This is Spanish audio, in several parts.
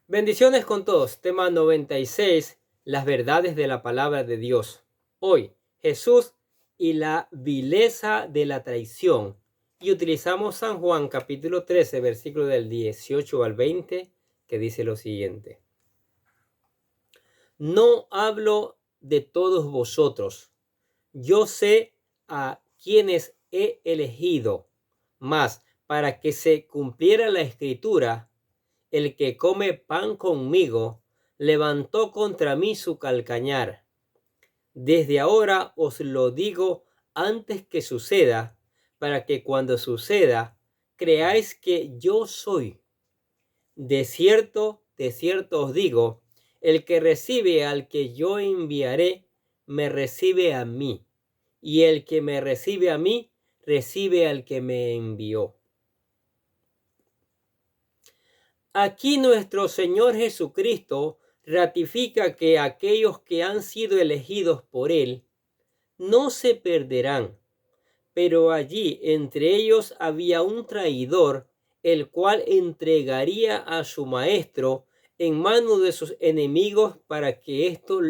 Bendiciones con todos. Tema 96. Las verdades de la palabra de Dios. Hoy, Jesús y la vileza de la traición. Y utilizamos San Juan capítulo 13, versículo del 18 al 20, que dice lo siguiente. No hablo de todos vosotros. Yo sé a quienes he elegido, mas para que se cumpliera la escritura, el que come pan conmigo levantó contra mí su calcañar. Desde ahora os lo digo antes que suceda, para que cuando suceda, creáis que yo soy. De cierto os digo, el que recibe al que yo enviaré, me recibe a mí, y el que me recibe a mí, recibe al que me envió. Aquí nuestro Señor Jesucristo ratifica que aquellos que han sido elegidos por Él no se perderán, pero allí entre ellos había un traidor, el cual entregaría a su maestro en manos de sus enemigos para que estos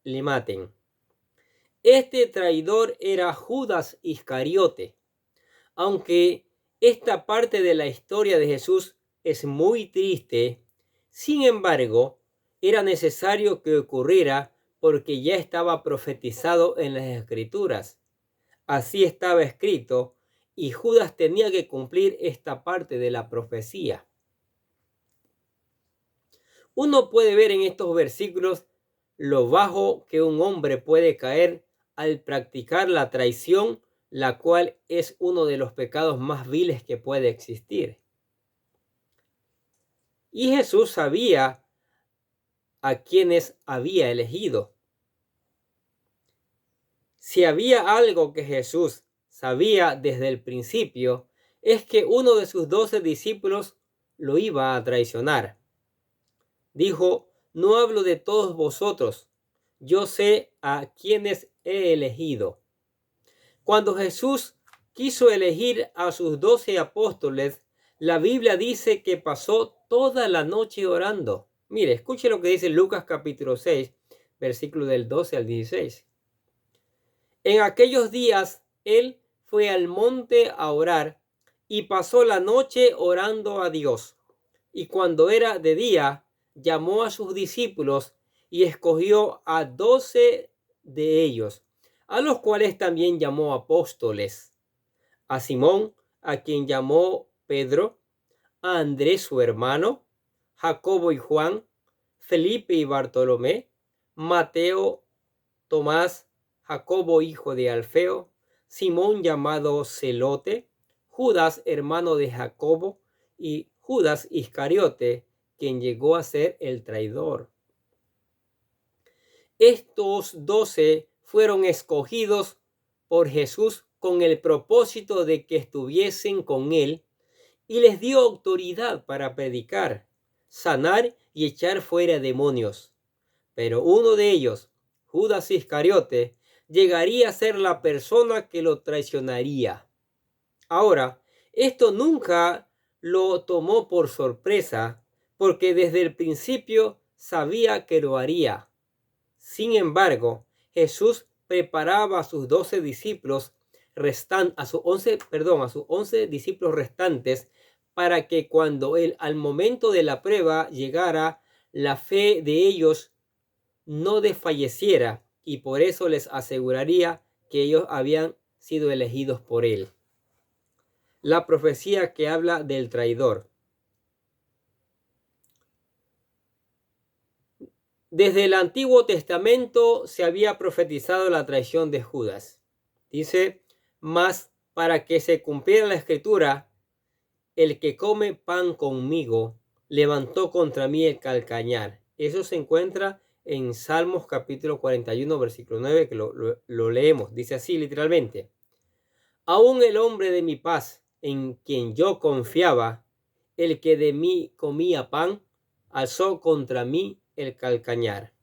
le maten. Este traidor era Judas Iscariote. Aunque esta parte de la historia de Jesús es muy triste, sin embargo, era necesario que ocurriera porque ya estaba profetizado en las Escrituras. Así estaba escrito y Judas tenía que cumplir esta parte de la profecía. Uno puede ver en estos versículos lo bajo que un hombre puede caer al practicar la traición, la cual es uno de los pecados más viles que puede existir. Y Jesús sabía a quienes había elegido. Si había algo que Jesús sabía desde el principio, es que uno de sus 12 discípulos lo iba a traicionar. Dijo, no hablo de todos vosotros, yo sé a quienes he elegido. Cuando Jesús quiso elegir a sus 12 apóstoles, la Biblia dice que pasó toda la noche orando. Mire, escuche lo que dice Lucas capítulo 6, versículo del 12 al 16. En aquellos días, él fue al monte a orar y pasó la noche orando a Dios. Y cuando era de día, llamó a sus discípulos y escogió a 12 de ellos, a los cuales también llamó apóstoles: a Simón, a quien llamó Pedro, a Andrés su hermano, Jacobo y Juan, Felipe y Bartolomé, Mateo, Tomás, Jacobo hijo de Alfeo, Simón llamado Celote, Judas hermano de Jacobo y Judas Iscariote, quien llegó a ser el traidor. Estos 12 fueron escogidos por Jesús con el propósito de que estuviesen con él y les dio autoridad para predicar, sanar y echar fuera demonios. Pero uno de ellos, Judas Iscariote, llegaría a ser la persona que lo traicionaría. Ahora, esto nunca lo tomó por sorpresa, porque desde el principio sabía que lo haría. Sin embargo, Jesús preparaba a sus 12 discípulos a sus 11 discípulos restantes, para que cuando él al momento de la prueba llegara, la fe de ellos no desfalleciera, y por eso les aseguraría que ellos habían sido elegidos por él. La profecía que habla del traidor. Desde el Antiguo Testamento se había profetizado la traición de Judas. Dice, mas para que se cumpliera la escritura, el que come pan conmigo levantó contra mí el calcañar. Eso se encuentra en Salmos capítulo 41, versículo 9, que lo leemos. Dice así literalmente: aún el hombre de mi paz, en quien yo confiaba, el que de mí comía pan, alzó contra mí el calcañar.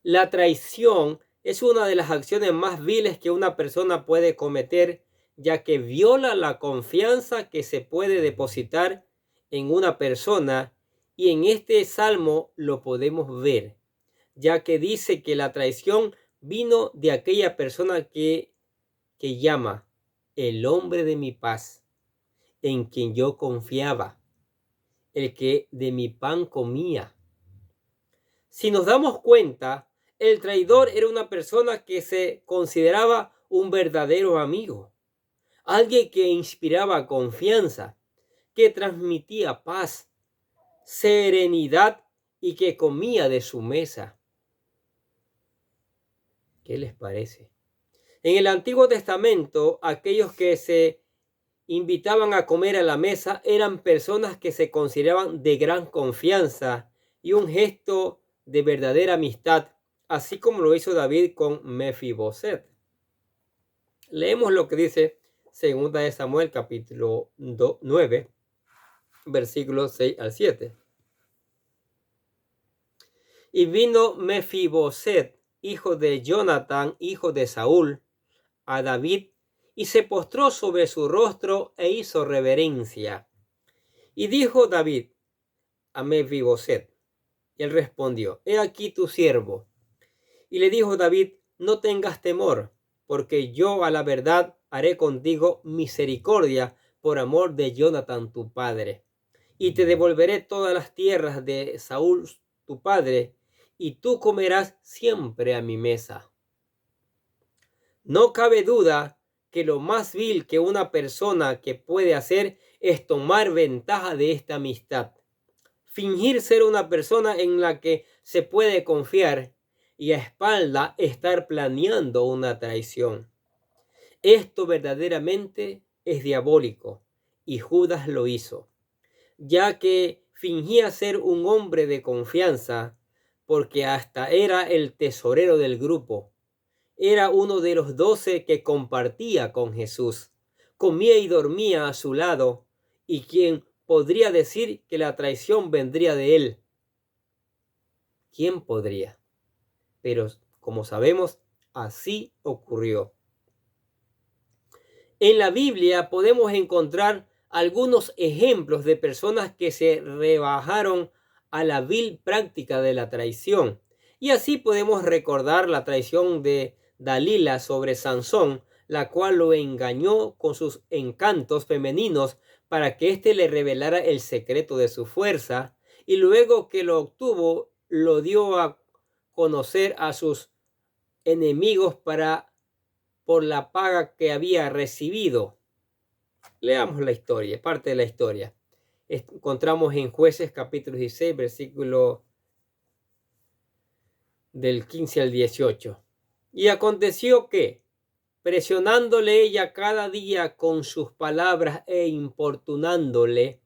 La traición es una de las acciones más viles que una persona puede cometer, ya que viola la confianza que se puede depositar en una persona Y en este salmo lo podemos ver, ya que dice que la traición vino de aquella persona que llama el hombre de mi paz, en quien yo confiaba, el que de mi pan comía. Si nos damos cuenta, el traidor era una persona que se consideraba un verdadero amigo, alguien que inspiraba confianza, que transmitía paz, serenidad y que comía de su mesa. ¿Qué les parece? En el Antiguo Testamento, aquellos que se invitaban a comer a la mesa eran personas que se consideraban de gran confianza y un gesto de verdadera amistad, así como lo hizo David con Mefiboset. Leemos lo que dice 2 de Samuel capítulo 9, versículos 6 al 7. Y vino Mefiboset, hijo de Jonatán, hijo de Saúl, a David, y se postró sobre su rostro e hizo reverencia. Y dijo David a Mefiboset, y él respondió, he aquí tu siervo. Y le dijo David, no tengas temor, porque yo a la verdad haré contigo misericordia por amor de Jonatán tu padre. Y te devolveré todas las tierras de Saúl tu padre, y tú comerás siempre a mi mesa. No cabe duda que lo más vil que una persona que puede hacer es tomar ventaja de esta amistad, fingir ser una persona en la que se puede confiar y a espalda estar planeando una traición. Esto verdaderamente es diabólico y Judas lo hizo, ya que fingía ser un hombre de confianza porque hasta era el tesorero del grupo. Era uno de los 12 que compartía con Jesús, comía y dormía a su lado, y quien podría decir que la traición vendría de él. ¿Quién podría? Pero, como sabemos, así ocurrió. En la Biblia podemos encontrar algunos ejemplos de personas que se rebajaron a la vil práctica de la traición. Y así podemos recordar la traición de Dalila sobre Sansón, la cual lo engañó con sus encantos femeninos para que éste le revelara el secreto de su fuerza, y luego que lo obtuvo, lo dio a conocer a sus enemigos por la paga que había recibido. Leamos la historia, parte de la historia. Encontramos en Jueces capítulo 16, versículo del 15 al 18. Y aconteció que, presionándole ella cada día con sus palabras e importunándole,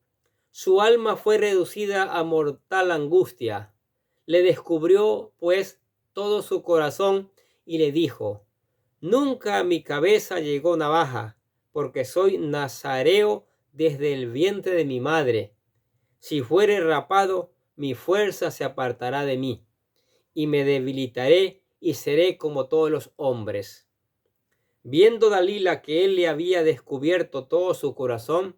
su alma fue reducida a mortal angustia. Le descubrió, pues, todo su corazón y le dijo, nunca a mi cabeza llegó navaja, porque soy nazareo desde el vientre de mi madre. Si fuere rapado, mi fuerza se apartará de mí, y me debilitaré y seré como todos los hombres. Viendo Dalila que él le había descubierto todo su corazón,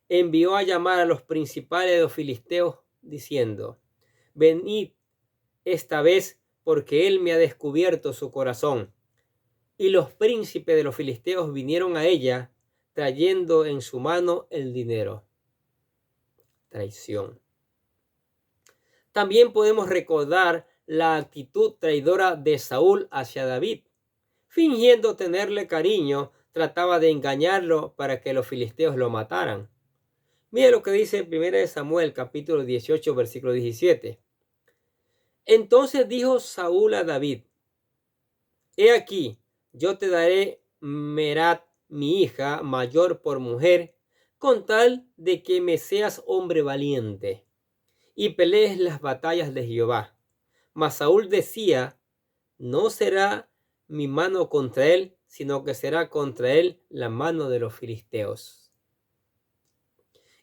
envió a llamar a los principales de los filisteos, diciendo, venid esta vez, porque él me ha descubierto su corazón. Y los príncipes de los filisteos vinieron a ella, trayendo en su mano el dinero. Traición. También podemos recordar la actitud traidora de Saúl hacia David. Fingiendo tenerle cariño, trataba de engañarlo para que los filisteos lo mataran. Mira lo que dice en 1 Samuel capítulo 18, versículo 17. Entonces dijo Saúl a David, he aquí, yo te daré Merat, mi hija mayor, por mujer, con tal de que me seas hombre valiente y pelees las batallas de Jehová. Mas Saúl decía, no será mi mano contra él, sino que será contra él la mano de los filisteos.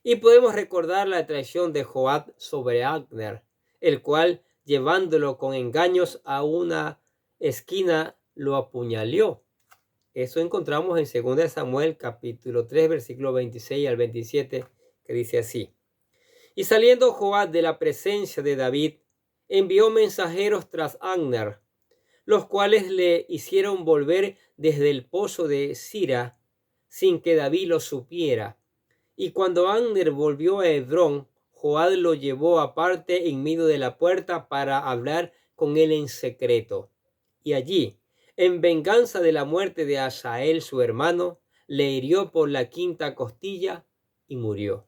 Y podemos recordar la traición de Joab sobre Abner, el cual, llevándolo con engaños a una esquina, lo apuñaló. Eso encontramos en 2 Samuel capítulo 3, versículo 26 al 27, que dice así. Y saliendo Joab de la presencia de David, envió mensajeros tras Abner, los cuales le hicieron volver desde el pozo de Sira, sin que David lo supiera. Y cuando Abner volvió a Hebrón, Joab lo llevó aparte en medio de la puerta para hablar con él en secreto. Y allí, en venganza de la muerte de Asael su hermano, le hirió por la quinta costilla y murió.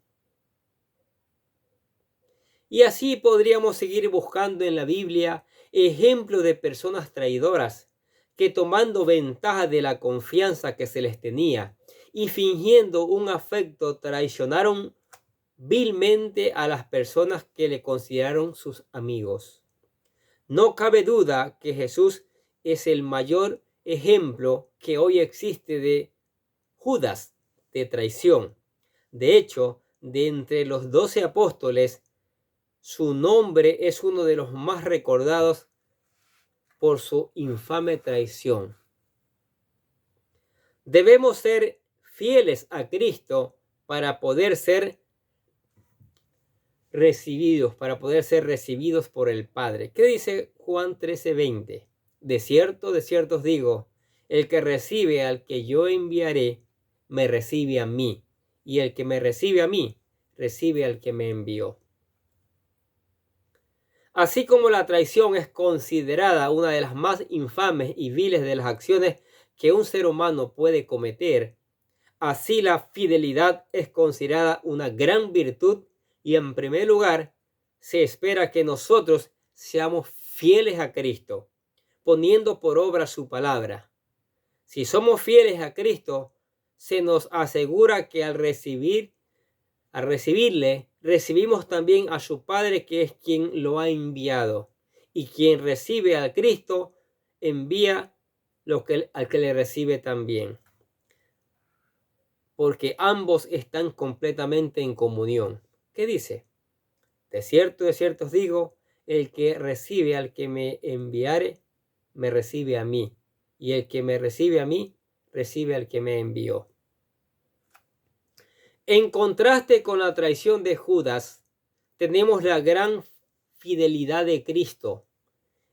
Y así podríamos seguir buscando en la Biblia ejemplos de personas traidoras que, tomando ventaja de la confianza que se les tenía y fingiendo un afecto, traicionaron vilmente a las personas que le consideraron sus amigos. No cabe duda que Jesús es el mayor ejemplo que hoy existe de Judas, de traición. De hecho, de entre los 12 apóstoles, su nombre es uno de los más recordados por su infame traición. Debemos ser fieles a Cristo para poder ser recibidos por el Padre. ¿Qué dice Juan 13:20? De cierto os digo, el que recibe al que yo enviaré, me recibe a mí, y el que me recibe a mí, recibe al que me envió. Así como la traición es considerada una de las más infames y viles de las acciones que un ser humano puede cometer, así la fidelidad es considerada una gran virtud y en primer lugar se espera que nosotros seamos fieles a Cristo, poniendo por obra su palabra. Si somos fieles a Cristo, se nos asegura que al recibirle, recibimos también a su Padre, que es quien lo ha enviado. Y quien recibe a Cristo, envía al que le recibe también. Porque ambos están completamente en comunión. ¿Qué dice? De cierto os digo, el que recibe al que me enviare, me recibe a mí. Y el que me recibe a mí, recibe al que me envió. En contraste con la traición de Judas, tenemos la gran fidelidad de Cristo,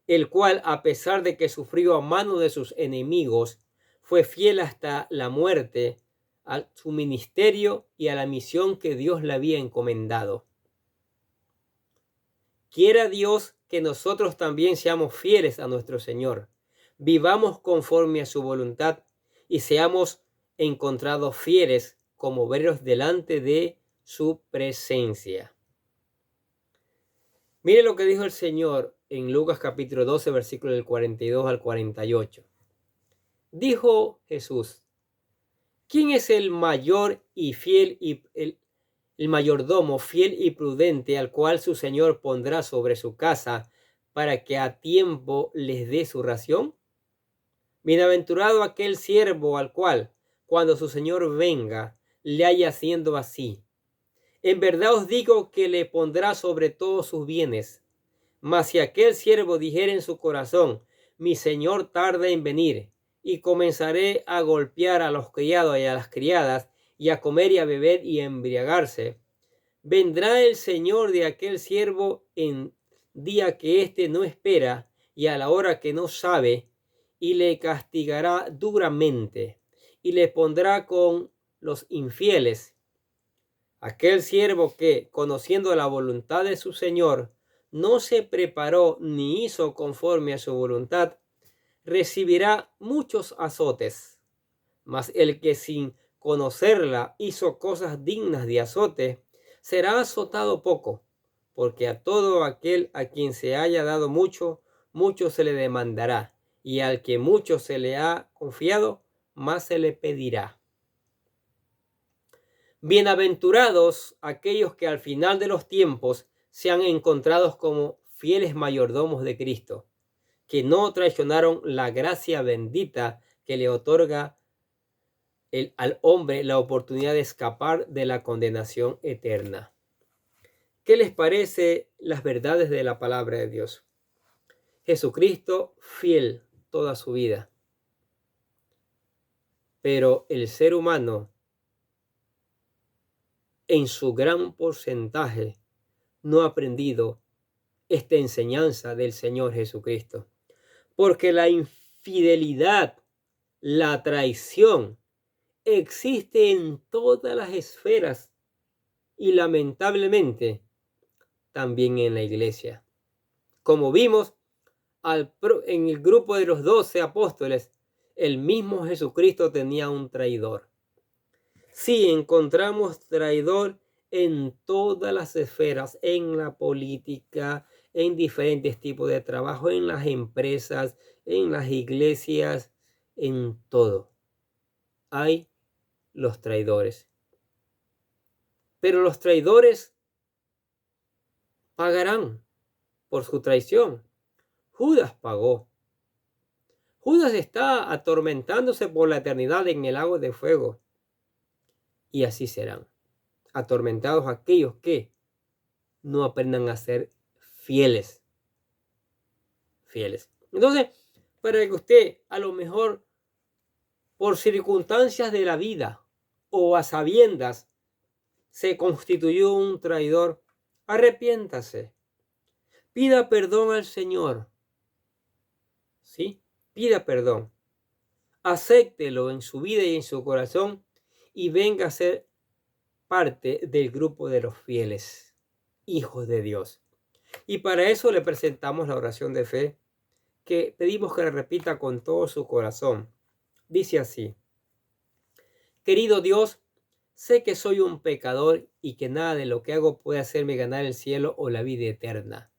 el cual, a pesar de que sufrió a mano de sus enemigos, fue fiel hasta la muerte a su ministerio y a la misión que Dios le había encomendado. Quiera Dios que nosotros también seamos fieles a nuestro Señor, vivamos conforme a su voluntad y seamos encontrados fieles como obreros delante de su presencia. Mire lo que dijo el Señor en Lucas capítulo 12, versículo del 42 al 48. Dijo Jesús: ¿quién es el mayor y fiel y el mayordomo fiel y prudente, al cual su Señor pondrá sobre su casa para que a tiempo les dé su ración? Bienaventurado aquel siervo al cual, cuando su Señor venga, le haya haciendo así. En verdad os digo que le pondrá sobre todos sus bienes. Mas si aquel siervo dijere en su corazón: mi Señor tarda en venir, y comenzaré a golpear a los criados y a las criadas, y a comer y a beber y a embriagarse, vendrá el Señor de aquel siervo en día que éste no espera y a la hora que no sabe, y le castigará duramente, y le pondrá con los infieles. Aquel siervo que, conociendo la voluntad de su Señor, no se preparó ni hizo conforme a su voluntad, recibirá muchos azotes. Mas el que sin conocerla hizo cosas dignas de azote, será azotado poco, porque a todo aquel a quien se haya dado mucho, mucho se le demandará, y al que mucho se le ha confiado, más se le pedirá. Bienaventurados aquellos que al final de los tiempos sean encontrados como fieles mayordomos de Cristo, que no traicionaron la gracia bendita que le otorga al hombre la oportunidad de escapar de la condenación eterna. ¿Qué les parece las verdades de la palabra de Dios? Jesucristo fiel toda su vida, pero el ser humano en su gran porcentaje no ha aprendido esta enseñanza del Señor Jesucristo. Porque la infidelidad, la traición, existe en todas las esferas y lamentablemente también en la iglesia. Como vimos en el grupo de los 12 apóstoles, el mismo Jesucristo tenía un traidor. Sí, encontramos traidor en todas las esferas, en la política, en diferentes tipos de trabajo, en las empresas, en las iglesias, en todo. Hay los traidores. Pero los traidores pagarán por su traición. Judas pagó. Judas está atormentándose por la eternidad en el lago de fuego. Y así serán atormentados aquellos que no aprendan a ser fieles. Entonces, para que usted a lo mejor por circunstancias de la vida o a sabiendas se constituyó un traidor, arrepiéntase. Pida perdón al Señor. ¿Sí? Pida perdón. Acéptelo en su vida y en su corazón y venga a ser parte del grupo de los fieles, hijos de Dios. Y para eso le presentamos la oración de fe que pedimos que la repita con todo su corazón. Dice así: querido Dios, sé que soy un pecador y que nada de lo que hago puede hacerme ganar el cielo o la vida eterna.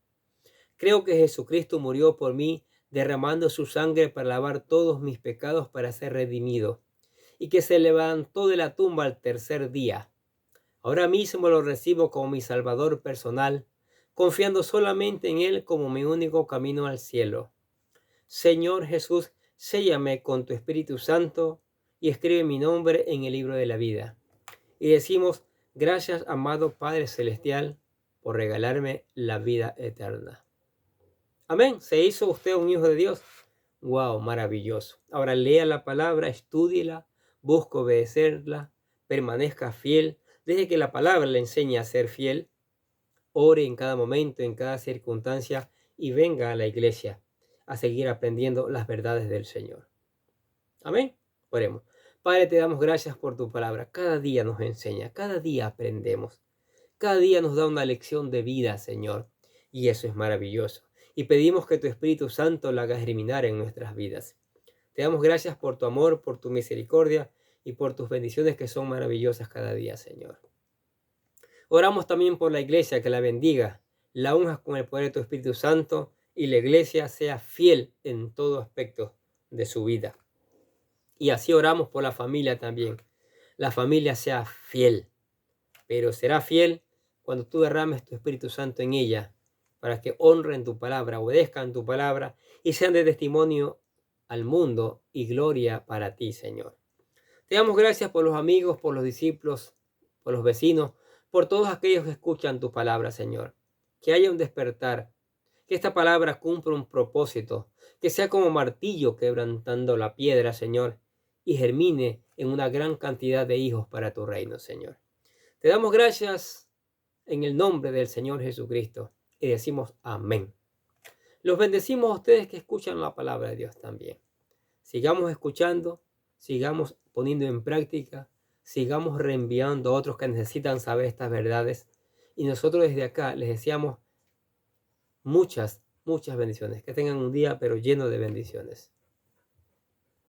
Creo que Jesucristo murió por mí, derramando su sangre para lavar todos mis pecados para ser redimido, y que se levantó de la tumba al tercer día. Ahora mismo lo recibo como mi Salvador personal, confiando solamente en Él como mi único camino al cielo. Señor Jesús, séllame con tu Espíritu Santo y escribe mi nombre en el libro de la vida. Y decimos: gracias, amado Padre Celestial, por regalarme la vida eterna. Amén. ¿Se hizo usted un hijo de Dios? ¡Wow! Maravilloso. Ahora lea la palabra, estúdiela, busque obedecerla, permanezca fiel. Deje que la palabra le enseñe a ser fiel. Ore en cada momento, en cada circunstancia y venga a la iglesia a seguir aprendiendo las verdades del Señor. Amén. Oremos. Padre, te damos gracias por tu palabra. Cada día nos enseña, cada día aprendemos. Cada día nos da una lección de vida, Señor. Y eso es maravilloso. Y pedimos que tu Espíritu Santo la haga germinar en nuestras vidas. Te damos gracias por tu amor, por tu misericordia y por tus bendiciones que son maravillosas cada día, Señor. Oramos también por la iglesia, que la bendiga, la unjas con el poder de tu Espíritu Santo y la iglesia sea fiel en todo aspecto de su vida. Y así oramos por la familia también. La familia sea fiel, pero será fiel cuando tú derrames tu Espíritu Santo en ella, para que honren tu palabra, obedezcan tu palabra y sean de testimonio al mundo y gloria para ti, Señor. Te damos gracias por los amigos, por los discípulos, por los vecinos, por todos aquellos que escuchan tu palabra, Señor. Que haya un despertar, que esta palabra cumpla un propósito, que sea como martillo quebrantando la piedra, Señor, y germine en una gran cantidad de hijos para tu reino, Señor. Te damos gracias en el nombre del Señor Jesucristo y decimos amén. Los bendecimos a ustedes que escuchan la palabra de Dios también. Sigamos escuchando, sigamos poniendo en práctica, sigamos reenviando a otros que necesitan saber estas verdades. Y nosotros desde acá les deseamos muchas bendiciones. Que tengan un día pero lleno de bendiciones.